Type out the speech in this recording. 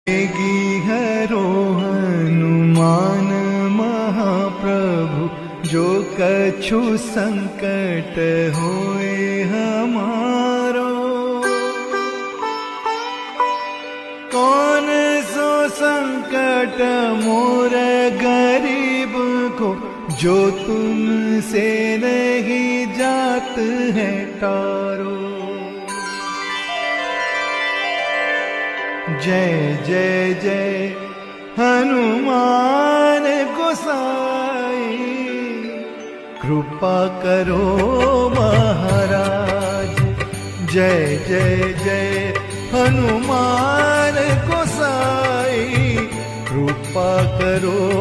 हरो हनुमान महाप्रभु, जो कछु संकट होए हमारो। कौन सो संकट मोर गरीब को, जो तुमसे नहीं जात है तारो। जय जय जय हनुमान गोसाई, कृपा करो महाराज। जय जय जय हनुमान गोसाई, कृपा करो